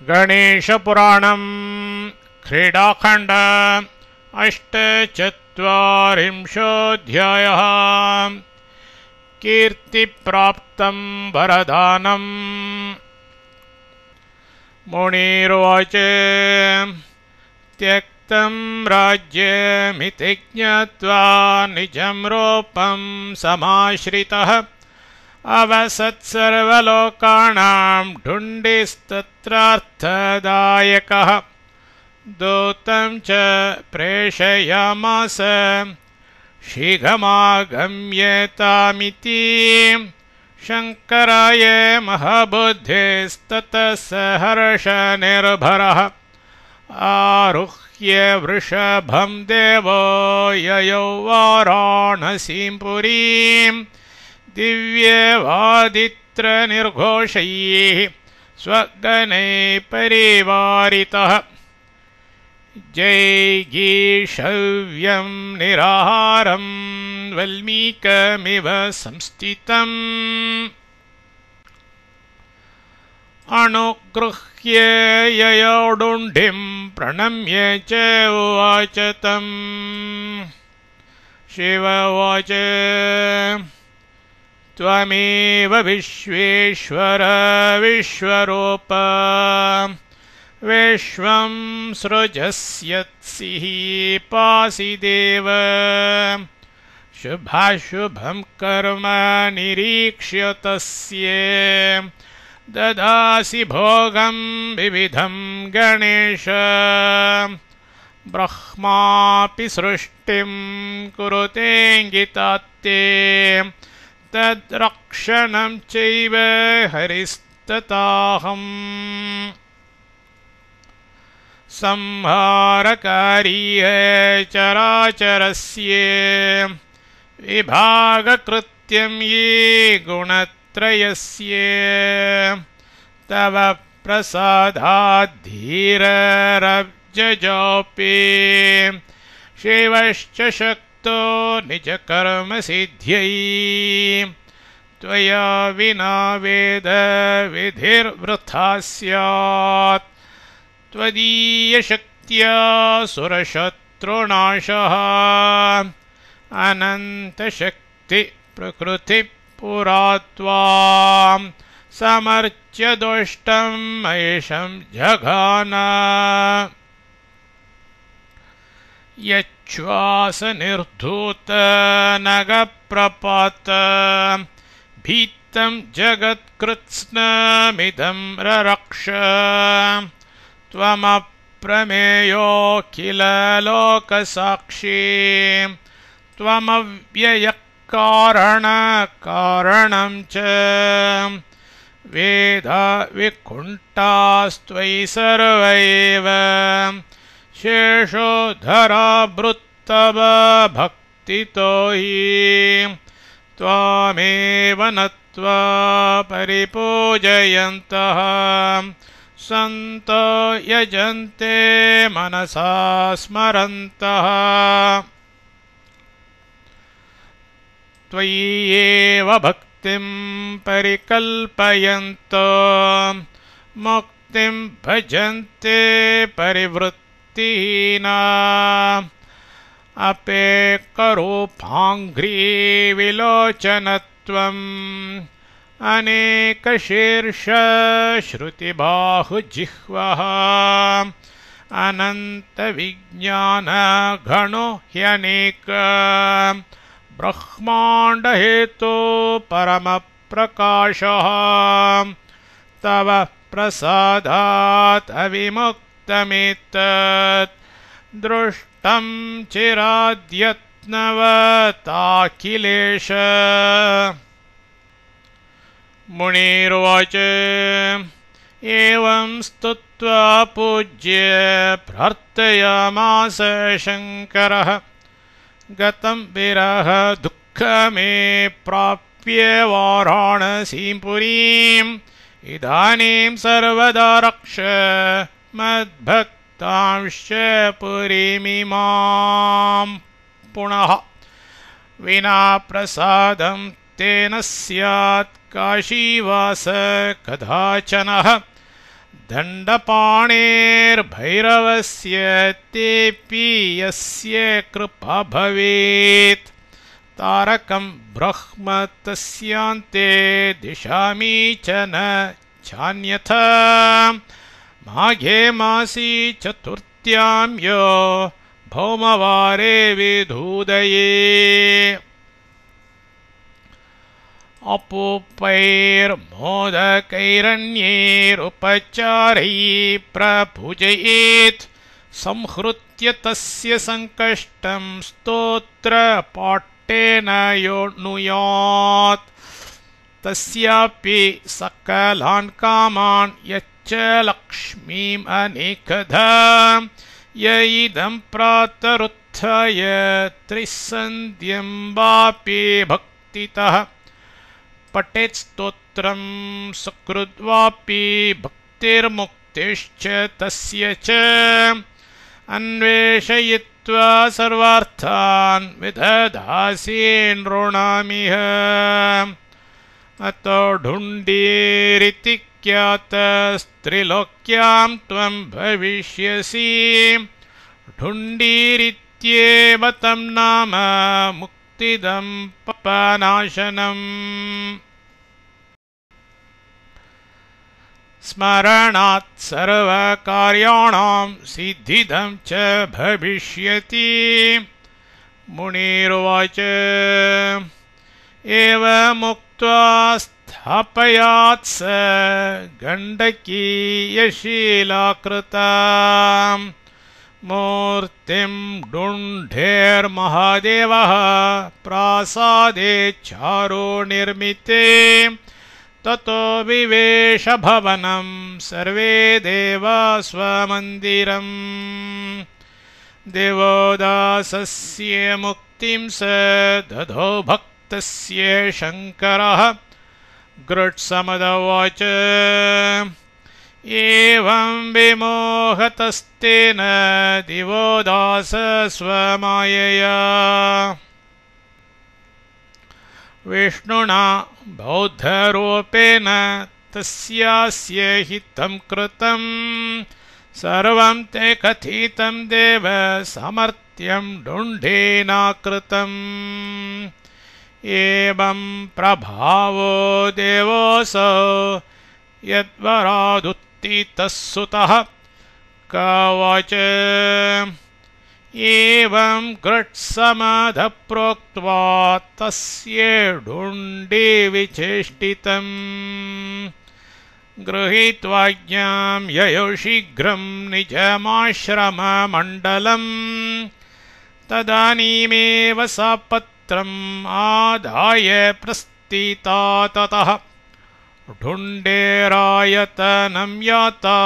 गणेशपुराणं क्रीडाखण्ड अष्टचत्वारिंशोऽध्यायः। कीर्तिप्राप्तं वरदानम्। मुनिरुवाच त्यक्तं राज्यमिति ज्ञात्वा निजं रूपं समाश्रितः अवसत्सर्वलोकानां ढुण्डिस्तत्रार्थदायकः। दूतं च प्रेषयामास शीघ्रमागम्येतामिति शङ्कराय महाबुद्धिस्ततः सहर्षनिर्भरः। आरुह्य वृषभं देवो ययौ वाराणसीं पुरीं दिव्यवादित्रनिर्घोषैः स्वगणैः परिवारितः। जैगीषव्यं निराहारं वल्मीकमिव संस्थितम् अनुगृह्य ययोडुण्डिं प्रणम्य च उवाच तम्। शिव उवाच त्वमेव विश्वेश्वर विश्वरूप विश्वं सृजस्यसि पासि देव। शुभाशुभं कर्म निरीक्ष्य तस्य ददासि भोगं विविधं गणेश। ब्रह्मापि सृष्टिं कुरुतेऽङ्गितात्ते तद्रक्षणं चैव हरिस्तताहम्। संहारकारी चराचरस्य विभागकृत्यं ये गुणत्रयस्य तव प्रसादाद्धीररब्जजोऽपि शिवश्च शक्तो निजकर्मसिद्ध्यै। त्वया विना वेदविधिर्वृथा स्यात् त्वदीयशक्त्या सुरशत्रुनाशः। अनन्तशक्तिप्रकृतिपुरा त्वां समर्च्य दुष्टं महेशं जघान। यच्छ्वासनिर्धूतनगप्रपात भीतं जगत्कृत्स्नमिदं ररक्ष। त्वमप्रमेयो किल लोकसाक्षी त्वमव्ययकारणकारणं च। वेदा विकुण्ठास्त्वयि सर्व एव शेषोधरावृत्तव भक्तितो हि त्वामेव नत्वा परिपूजयन्तः सन्तो यजन्ते मनसा स्मरन्तः। त्वयि एव भक्तिं परिकल्पयन्तो मुक्तिं भजन्ते परिवृत्तिहीना। अपेकरूपाङ्घ्रिविलोचनत्वम् अनेकशीर्षश्रुतिबाहुजिह्वः अनन्तविज्ञानघनो ह्यनेक। ब्रह्माण्डहेतो परमप्रकाशः तव प्रसादात् अविमुक्तमेतत् दृष्टं चिराद्यत्नवताखिलेश। मुनिरुवाच एवं स्तुत्वा पूज्य प्रार्थयामास शङ्करः। गतं विरह दुःखमे प्राप्य वाराणसीं पुरीम् इदानीं सर्वदा रक्ष मद्भक्तांश्च पुरीमिमां पुनः। विना प्रसादं तेन स्यात् काशीवास कदाचनः दण्डपाणेर्भैरवस्य तेऽपि यस्य कृपा भवेत् तारकं ब्रह्म तस्यान्ते दिशामि च न चान्यथा माघे मासी चतुर्थ्यां यो भौमवारे विधूदये अपूपैर्मोदकैरन्यैरुपचारैः प्रपूजयेत् संहृत्य तस्य सङ्कष्टं स्तोत्रपाठेन योऽनुयात् तस्यापि सकलान् कामान् यच्च लक्ष्मीम् अनेकधा य इदं प्रातरुत्थाय त्रिसन्ध्यं वापि भक्तितः पठेत् स्तोत्रं सकृद्वापि भक्तिर्मुक्तिश्च तस्य च अन्वेषयित्वा सर्वार्थान् विदधासि नृणामिह अतो ढुण्डीरिति ख्यातस्त्रिलोक्यां त्वं भविष्यसि ढुण्डीरित्येव तं नाम मुक्तिदं पापनाशनम् स्मरणात् सर्वकार्याणां सिद्धिदं च भविष्यति मुनिरुवाच एवमुक्त्वा स्थापयात् स गण्डकीयशिलाकृताम् मूर्तिं ढुण्ढेर्महादेवः प्रासादे चारो निर्मिते ततो विवेश भवनं सर्वे देवा स्वमन्दिरम् देवोदासस्य मुक्तिं स दधो भक्तस्य शङ्करः गृत्समदवाच एवं विमोहतस्तेन दिवोदास स्वमायया विष्णुना बौद्धरूपेण तस्यास्य हितं कृतं सर्वं ते कथितं देव समर्थ्यं ढुण्ढेनाकृतम् एवं प्रभावो देवोऽसौ यद्वरादुत्थितः सुतः कवच एवं गृत्समदः प्रोक्त्वा तस्य ढुण्डिविचेष्टितम् गृहीत्वाज्ञां ययौ शीघ्रं निजमाश्रममण्डलम् तदानीमेव सा पत्रम् आदाय प्रस्थिता ततः ढुण्ढेरायतनं याता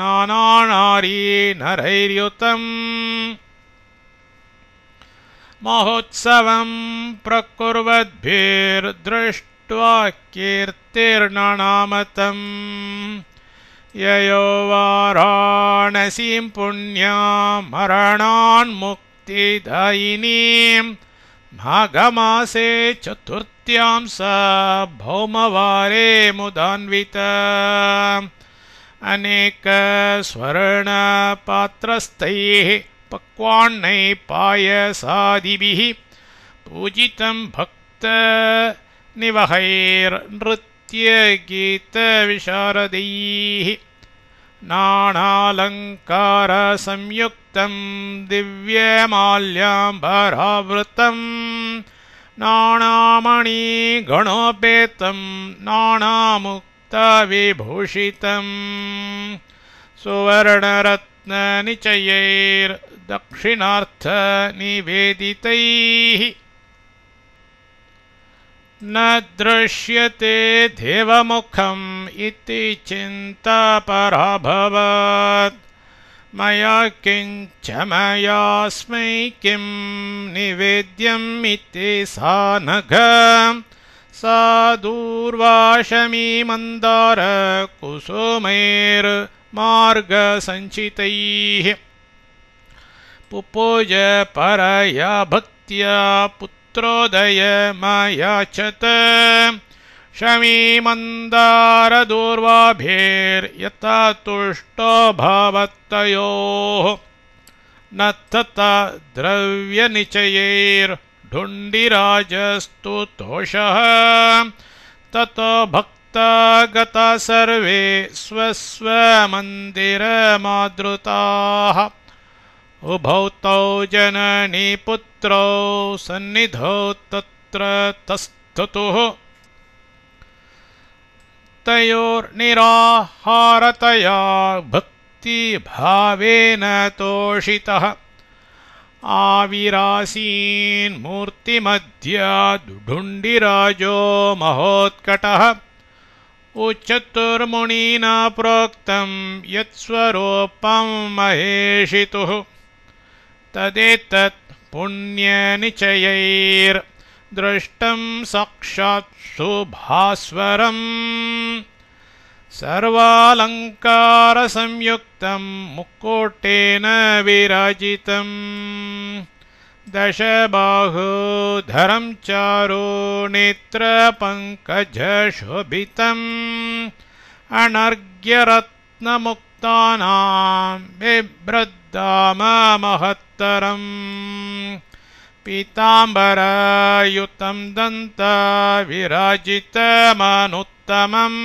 नानानारी नरैर्युतम् महोत्सवं प्रकुर्वद्भिर्दृष्ट्वा कीर्तिर्ननामतम् ययो वाराणसीं पुण्यामरणान्मुक्तिदायिनीं माघमासे चतुर्थ्यां सा भौमवारे मुदान्विता अनेकस्वर्णपात्रस्थैः पक्वान्नैः पायसादिभिः पूजितं भक्तनिवहैर्नृत्यगीतविशारदैः नानालङ्कारसंयुक्तं दिव्यमाल्याम्बरावृतं नानामणिगणोपेतं नानामुक्ताविभूषितं सुवर्णरत्ननिचयैर्दक्षिणार्थनिवेदितैः न दृश्यते देवमुखम् इति चिन्ता पराभवत् मया किञ्च मयास्मै किं निवेद्यम् इति सा नघ सा दूर्वाशमी मन्दार कुसुमैर्मार्गसञ्चितैः पुपूज परया भक्त्या पुत्रोदयमयाचत शमीमन्दारदूर्वाभिर्यथा तुष्टो भवत्तयोः न तथा द्रव्यनिचयैर्ढुण्डिराजस्तु तोषः ततो भक्ता गता सर्वे स्वस्वमन्दिरमादृताः उभौ तौ जननी पुत्रौ सन्निधौ तत्र तस्थुतुः तयोर्निराहारतया भक्तिभावेन तोषितः आविरासीन्मूर्तिमध्यादुढुण्डिराजो महोत्कटः उच्चतुर्मुनिना प्रोक्तं यत्स्वरूपं महेशितुः तदेतत् पुण्यनिचयैर्दृष्टं साक्षात् सुभास्वरम् सर्वालङ्कारसंयुक्तं मुक्कोटेन विराजितं दशबाहुधरं चारु नेत्रपङ्कजशोभितम् अनर्घ्यरत्नमुक्तानां बिभ्रद्दाममहत्तरम् पीताम्बरयुतं दन्तविराजितमनुत्तमम्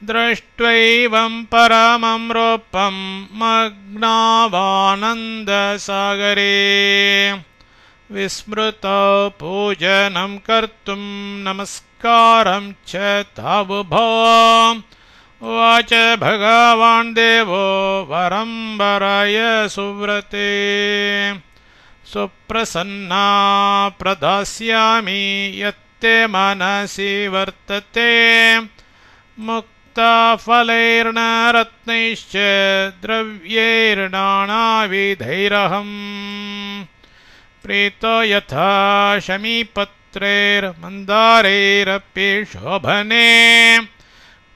दृष्ट्वैवं परमं रूपं मग्नावानन्दसागरे विस्मृतौ पूजनं कर्तुं नमस्कारं च तावुभौ उवाच भगवान् देवो वरं वराय सुव्रते सुप्रसन्ना प्रदास्यामि यत्ते मनसि वर्तते मुक्ताफलैर्न रत्नैश्च द्रव्यैर्नानाविधैरहम् प्रीतो यथा शमीपत्रैर्मन्दारैरपि शोभने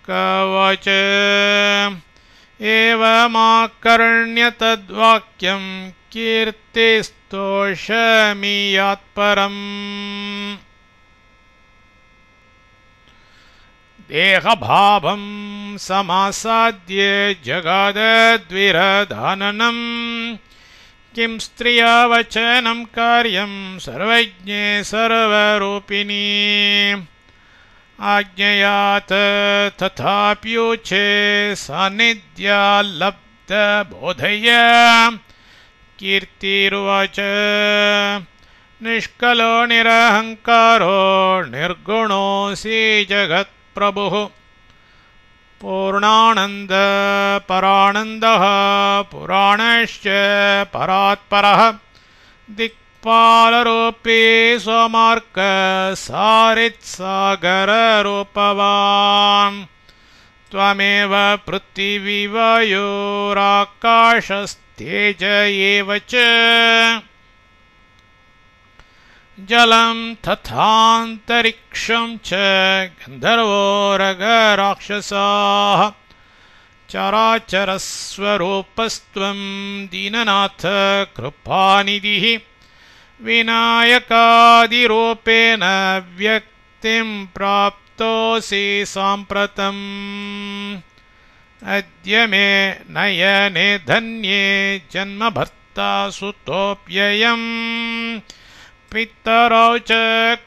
कवच एवमाकर्ण्य तद्वाक्यं कीर्तिस्तोषमीयात्परम् देहभावं समासाद्य जगादद्विरधाननम् किं स्त्रियावचनं कार्यं सर्वज्ञे सर्वरूपिणी आज्ञयात् तथाप्युचे सान्निध्याल्लब्धबोधय कीर्तिरुवाच निष्कलो निरहङ्कारो निर्गुणोऽसि जगत्प्रभुः पूर्णानन्द परानन्दः पुराणश्च परात्परः दिक्पालरूपी स्वमार्ग सारित्सागररूपवान् त्वमेव पृथिवी वायुराकाशस्तेज एव च जलं तथान्तरिक्षं च गन्धर्वोरगराक्षसाः चराचरस्वरूपस्त्वं दीननाथ कृपानिधिः विनायकादिरूपेण व्यक्तिं प्राप्तोऽसि साम्प्रतम् अद्य मे नयने धन्ये जन्मभर्ता सुतोऽप्ययम् पितरौ च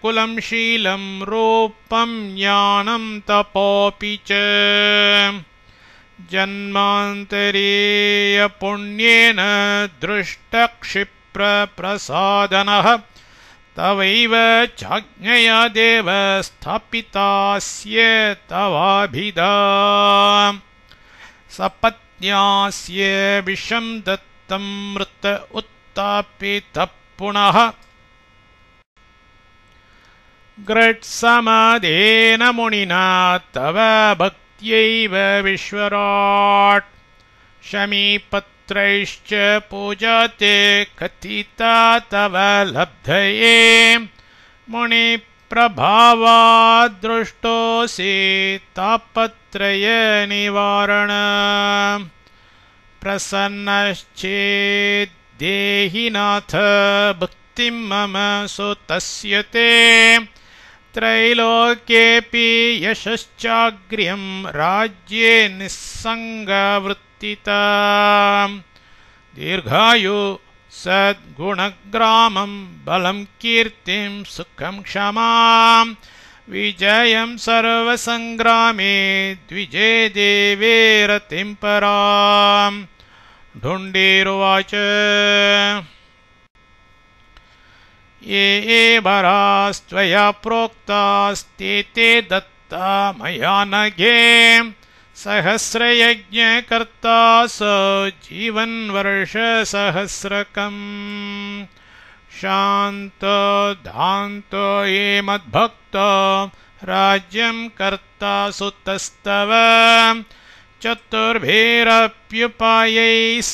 कुलं शीलं रूपं ज्ञानं तपोऽपि च जन्मान्तरीयपुण्येन दृष्टक्षिप्रप्रसादनः तवैव चाज्ञया देव स्थापितास्य तवाभिधा सपत्न्यास्य विषं दत्तं मृत उत्तापितः पुनः ग्रट्समदेन मुनिना तव भक्त्यैव विश्वराट् शमीपत्रैश्च पूजा ते कथिता तव लब्धये मुनिप्रभावाद्दृष्टोऽसि तापत्रय निवारण प्रसन्नश्चेद्देहि नाथ भक्तिं मम सुतस्य ते त्रैलोक्येऽपि यशश्चाग्र्यं राज्ये निस्सङ्गवृत्तिता दीर्घायु सद्गुणग्रामं बलं कीर्तिं सुखं क्षमां विजयं सर्वसङ्ग्रामे द्विजे देवे रतिं पराम्। ढुण्डीरुवाच ये वरास्त्वया प्रोक्तास्ते ते दत्ता मया नघे सहस्रयज्ञकर्ता स जीवन्वर्षसहस्रकम् शान्तो दान्तो ये मद्भक्तो राज्यं कर्ता सुतस्तव चतुर्भिरप्युपायैः स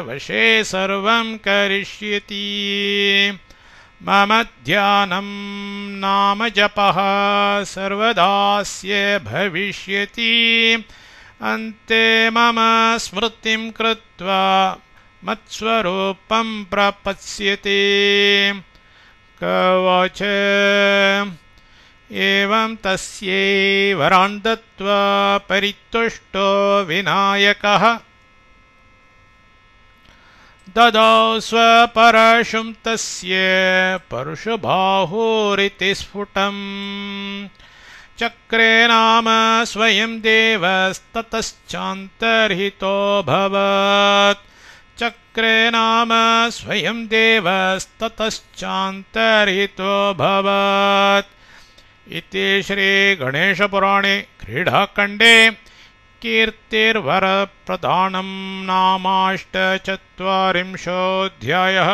वशे सर्वं करिष्यति मम ध्यानं नाम जपः सर्वदास्य भविष्यति अन्ते मम स्मृतिं कृत्वा मत्स्वरूपं प्रपत्स्यते कवच एवं तस्यै वरान् दत्त्वा परितुष्टो विनायकः ददौ स्वपरशुं तस्य परशुबाहुरिति स्फुटम् चक्रे नाम स्वयं देवस्ततश्चान्तर्हितोऽभवत् चक्रे नाम स्वयं देवस्ततश्चान्तर्हितोऽभवत् इति श्रीगणेशपुराणे क्रीडाखण्डे कीर्तिर्वरप्रदानं नामाष्टचत्वारिंशोऽध्यायः।